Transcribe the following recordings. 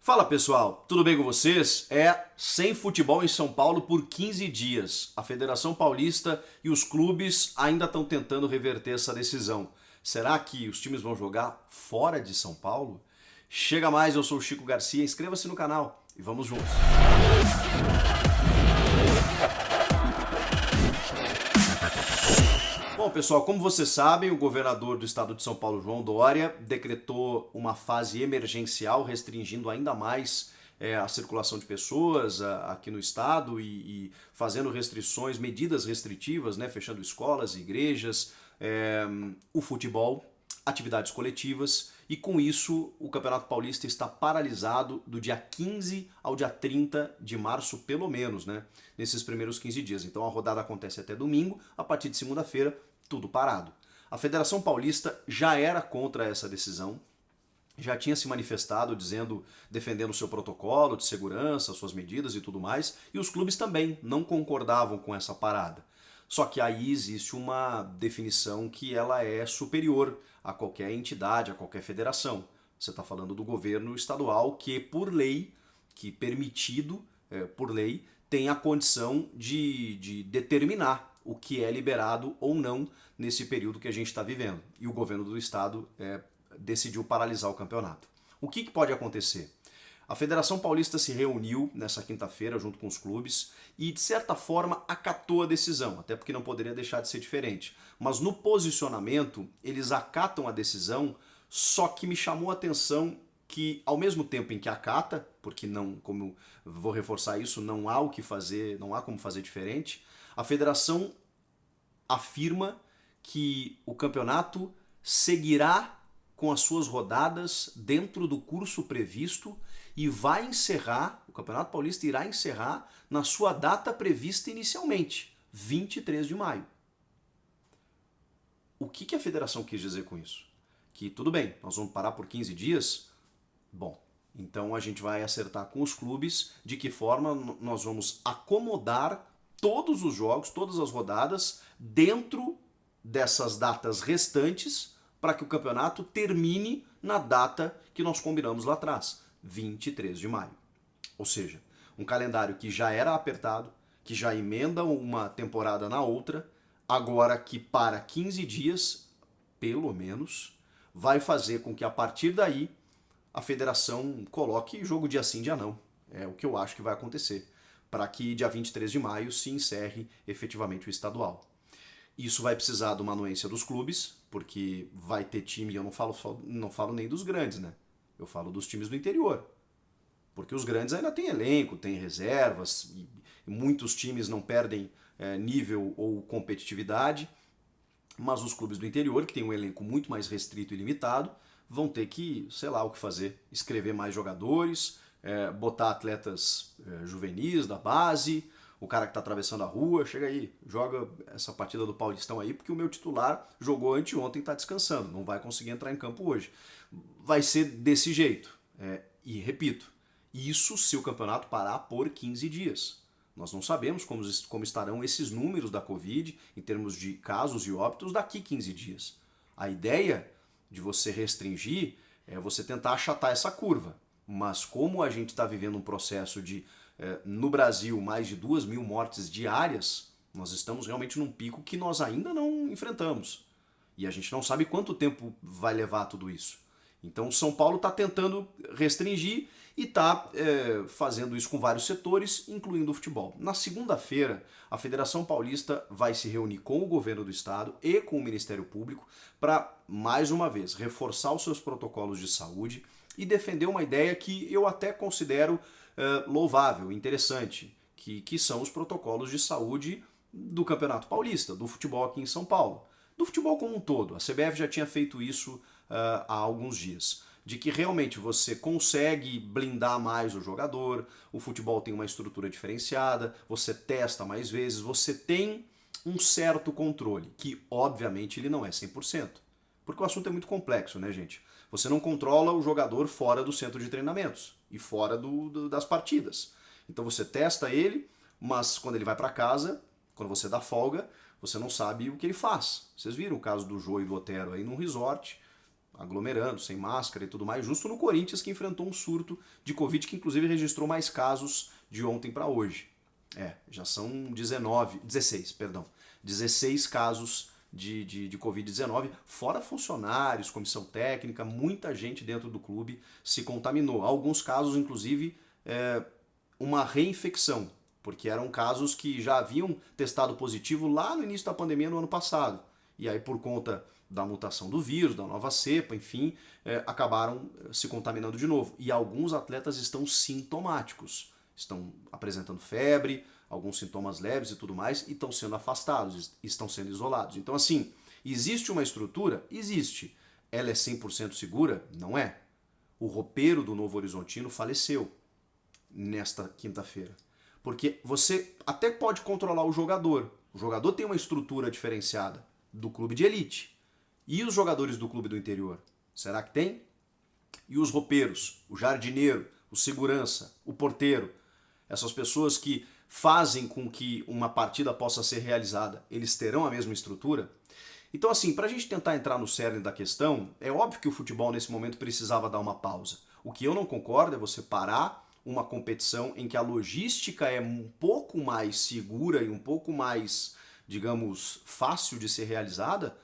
Fala pessoal, tudo bem com vocês? Sem futebol em São Paulo por 15 dias. A Federação Paulista e os clubes ainda estão tentando reverter essa decisão. Será que os times vão jogar fora de São Paulo? Chega mais, eu sou o Chico Garcia, inscreva-se no canal e vamos juntos. Bom, pessoal, como vocês sabem, o governador do estado de São Paulo, João Dória, decretou uma fase emergencial, restringindo ainda mais a circulação de pessoas aqui no estado e fazendo restrições, medidas restritivas, né, fechando escolas, igrejas, o futebol, atividades coletivas, e com isso o Campeonato Paulista está paralisado do dia 15 ao dia 30 de março, pelo menos, né, nesses primeiros 15 dias. Então a rodada acontece até domingo, a partir de segunda-feira, tudo parado. A Federação Paulista já era contra essa decisão, já tinha se manifestado defendendo o seu protocolo de segurança, suas medidas e tudo mais, e os clubes também não concordavam com essa parada. Só que aí existe uma definição que ela é superior a qualquer entidade, a qualquer federação. Você está falando do governo estadual que, por lei, por lei, tem a condição de determinar o que é liberado ou não nesse período que a gente está vivendo. E o governo do estado decidiu paralisar o campeonato. O que pode acontecer? A Federação Paulista se reuniu nessa quinta-feira junto com os clubes e, de certa forma, acatou a decisão, até porque não poderia deixar de ser diferente. Mas no posicionamento, eles acatam a decisão, só que me chamou a atenção que, ao mesmo tempo em que acata, porque não, como vou reforçar isso, não há o que fazer, não há como fazer diferente, a federação afirma que o campeonato seguirá com as suas rodadas dentro do curso previsto e vai encerrar, o Campeonato Paulista irá encerrar na sua data prevista inicialmente, 23 de maio. O que a federação quis dizer com isso? Que tudo bem, nós vamos parar por 15 dias? Bom, então a gente vai acertar com os clubes de que forma nós vamos acomodar todos os jogos, todas as rodadas, dentro dessas datas restantes, para que o campeonato termine na data que nós combinamos lá atrás, 23 de maio. Ou seja, um calendário que já era apertado, que já emenda uma temporada na outra, agora que para 15 dias, pelo menos, vai fazer com que a partir daí a federação coloque jogo dia sim, dia não. É o que eu acho que vai acontecer, para que dia 23 de maio se encerre efetivamente o estadual. Isso vai precisar de uma anuência dos clubes, porque vai ter time, eu não falo nem dos grandes, né? Eu falo dos times do interior. Porque os grandes ainda têm elenco, têm reservas, e muitos times não perdem nível ou competitividade, mas os clubes do interior, que têm um elenco muito mais restrito e limitado, vão ter que, sei lá o que fazer, escrever mais jogadores, botar atletas juvenis da base, o cara que está atravessando a rua, chega aí, joga essa partida do Paulistão aí, porque o meu titular jogou anteontem e está descansando, não vai conseguir entrar em campo hoje. Vai ser desse jeito. E repito, isso se o campeonato parar por 15 dias. Nós não sabemos como estarão esses números da Covid, em termos de casos e óbitos, daqui 15 dias. A ideia de você restringir é você tentar achatar essa curva. Mas como a gente está vivendo um processo de, no Brasil, mais de 2.000 mortes diárias, nós estamos realmente num pico que nós ainda não enfrentamos. E a gente não sabe quanto tempo vai levar tudo isso. Então São Paulo está tentando restringir e está fazendo isso com vários setores, incluindo o futebol. Na segunda-feira, a Federação Paulista vai se reunir com o governo do estado e com o Ministério Público para, mais uma vez, reforçar os seus protocolos de saúde e defender uma ideia que eu até considero louvável, interessante, que são os protocolos de saúde do Campeonato Paulista, do futebol aqui em São Paulo. Do futebol como um todo. A CBF já tinha feito isso há alguns dias. De que realmente você consegue blindar mais o jogador, o futebol tem uma estrutura diferenciada, você testa mais vezes, você tem um certo controle, que obviamente ele não é 100%. Porque o assunto é muito complexo, né, gente? Você não controla o jogador fora do centro de treinamentos e fora das partidas. Então você testa ele, mas quando ele vai para casa, quando você dá folga, você não sabe o que ele faz. Vocês viram o caso do Jô e do Otero aí num resort, aglomerando, sem máscara e tudo mais, justo no Corinthians, que enfrentou um surto de Covid, que inclusive registrou mais casos de ontem para hoje. Já são 16 casos de Covid-19, fora funcionários, comissão técnica, muita gente dentro do clube se contaminou. Alguns casos, inclusive, uma reinfecção, porque eram casos que já haviam testado positivo lá no início da pandemia no ano passado. E aí, por conta da mutação do vírus, da nova cepa, enfim, acabaram se contaminando de novo. E alguns atletas estão sintomáticos, estão apresentando febre, alguns sintomas leves e tudo mais, e estão sendo afastados, estão sendo isolados. Então, assim, existe uma estrutura? Existe. Ela é 100% segura? Não é. O roupeiro do Novo Horizontino faleceu nesta quinta-feira. Porque você até pode controlar o jogador tem uma estrutura diferenciada do clube de elite. E os jogadores do clube do interior? Será que tem? E os roupeiros, o jardineiro, o segurança, o porteiro, essas pessoas que fazem com que uma partida possa ser realizada, eles terão a mesma estrutura? Então, assim, para a gente tentar entrar no cerne da questão, é óbvio que o futebol nesse momento precisava dar uma pausa. O que eu não concordo é você parar uma competição em que a logística é um pouco mais segura e um pouco mais, digamos, fácil de ser realizada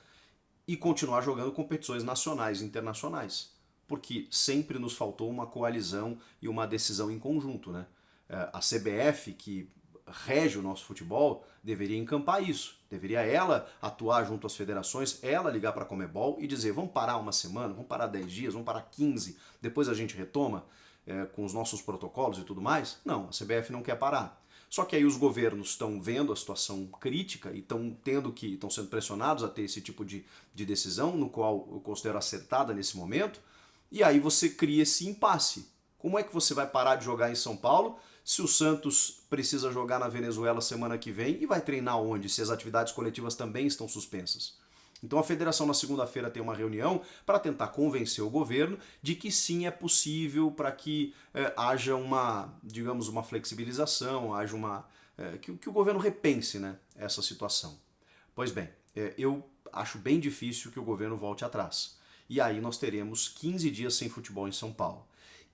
e continuar jogando competições nacionais e internacionais. Porque sempre nos faltou uma coalizão e uma decisão em conjunto, né? A CBF, que rege o nosso futebol, deveria encampar isso. Deveria ela atuar junto às federações, ela ligar para a Conmebol e dizer, vamos parar uma semana, vamos parar 10 dias, vamos parar 15, depois a gente retoma com os nossos protocolos e tudo mais. Não, a CBF não quer parar. Só que aí os governos estão vendo a situação crítica e estão sendo pressionados a ter esse tipo de decisão, no qual eu considero acertada nesse momento, e aí você cria esse impasse. Como é que você vai parar de jogar em São Paulo se o Santos precisa jogar na Venezuela semana que vem e vai treinar onde, se as atividades coletivas também estão suspensas? Então a federação na segunda-feira tem uma reunião para tentar convencer o governo de que sim, é possível para que haja uma, digamos, uma flexibilização, haja que o governo repense, né, essa situação. Pois bem, eu acho bem difícil que o governo volte atrás. E aí nós teremos 15 dias sem futebol em São Paulo.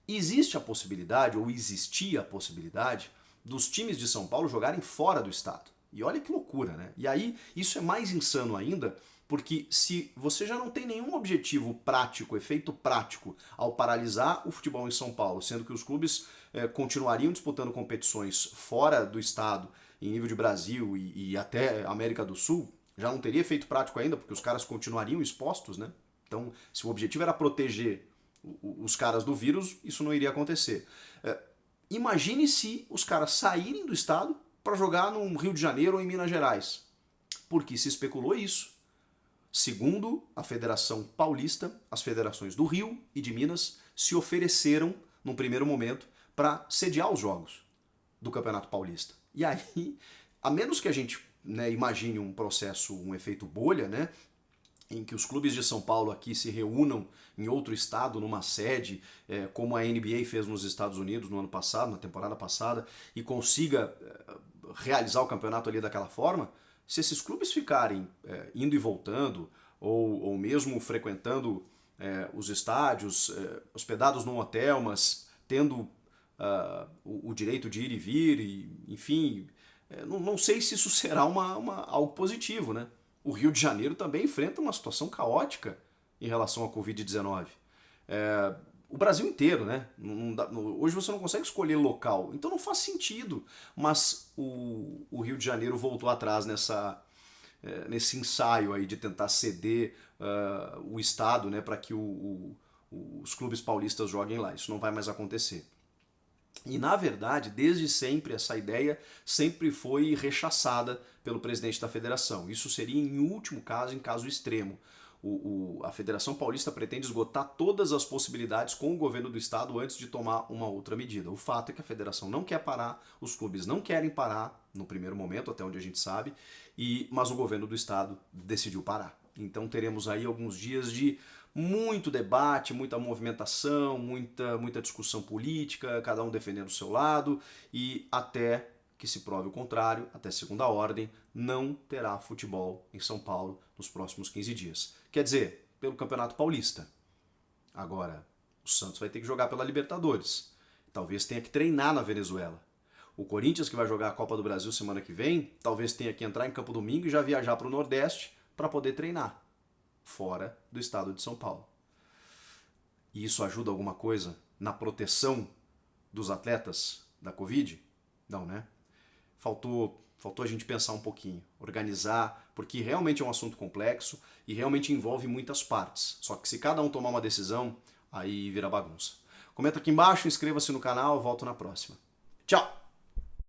Existe a possibilidade, ou existia a possibilidade, dos times de São Paulo jogarem fora do estado. E olha que loucura, né? E aí isso é mais insano ainda, porque se você já não tem nenhum objetivo prático, efeito prático, ao paralisar o futebol em São Paulo, sendo que os clubes continuariam disputando competições fora do estado, em nível de Brasil e até América do Sul, já não teria efeito prático ainda, porque os caras continuariam expostos, né? Então, se o objetivo era proteger os caras do vírus, isso não iria acontecer. Imagine se os caras saírem do estado para jogar no Rio de Janeiro ou em Minas Gerais. Porque se especulou isso. Segundo a Federação Paulista, as federações do Rio e de Minas se ofereceram, num primeiro momento, para sediar os jogos do Campeonato Paulista. E aí, a menos que a gente imagine um processo, um efeito bolha, né, em que os clubes de São Paulo aqui se reúnam em outro estado, numa sede, como a NBA fez nos Estados Unidos no ano passado, na temporada passada, e consiga realizar o campeonato ali daquela forma, se esses clubes ficarem indo e voltando, ou mesmo frequentando os estádios, hospedados num hotel, mas tendo o direito de ir e vir, enfim, não sei se isso será algo positivo, né? O Rio de Janeiro também enfrenta uma situação caótica em relação à Covid-19. O Brasil inteiro, né? Hoje você não consegue escolher local, então não faz sentido. Mas o Rio de Janeiro voltou atrás nesse ensaio aí de tentar ceder o estado, né, para que os clubes paulistas joguem lá. Isso não vai mais acontecer. E, na verdade, desde sempre, essa ideia sempre foi rechaçada pelo presidente da federação. Isso seria em último caso, em caso extremo. A Federação Paulista pretende esgotar todas as possibilidades com o governo do estado antes de tomar uma outra medida. O fato é que a federação não quer parar, os clubes não querem parar, no primeiro momento, até onde a gente sabe, mas o governo do estado decidiu parar. Então teremos aí alguns dias de muito debate, muita movimentação, muita discussão política, cada um defendendo o seu lado, e até que se prove o contrário, até segunda ordem, não terá futebol em São Paulo nos próximos 15 dias. Quer dizer, pelo Campeonato Paulista. Agora, o Santos vai ter que jogar pela Libertadores. Talvez tenha que treinar na Venezuela. O Corinthians, que vai jogar a Copa do Brasil semana que vem, talvez tenha que entrar em Campo Domingo e já viajar para o Nordeste para poder treinar, fora do estado de São Paulo. E isso ajuda alguma coisa na proteção dos atletas da Covid? Não, né? Faltou a gente pensar um pouquinho, organizar, porque realmente é um assunto complexo e realmente envolve muitas partes. Só que se cada um tomar uma decisão, aí vira bagunça. Comenta aqui embaixo, inscreva-se no canal, volto na próxima. Tchau!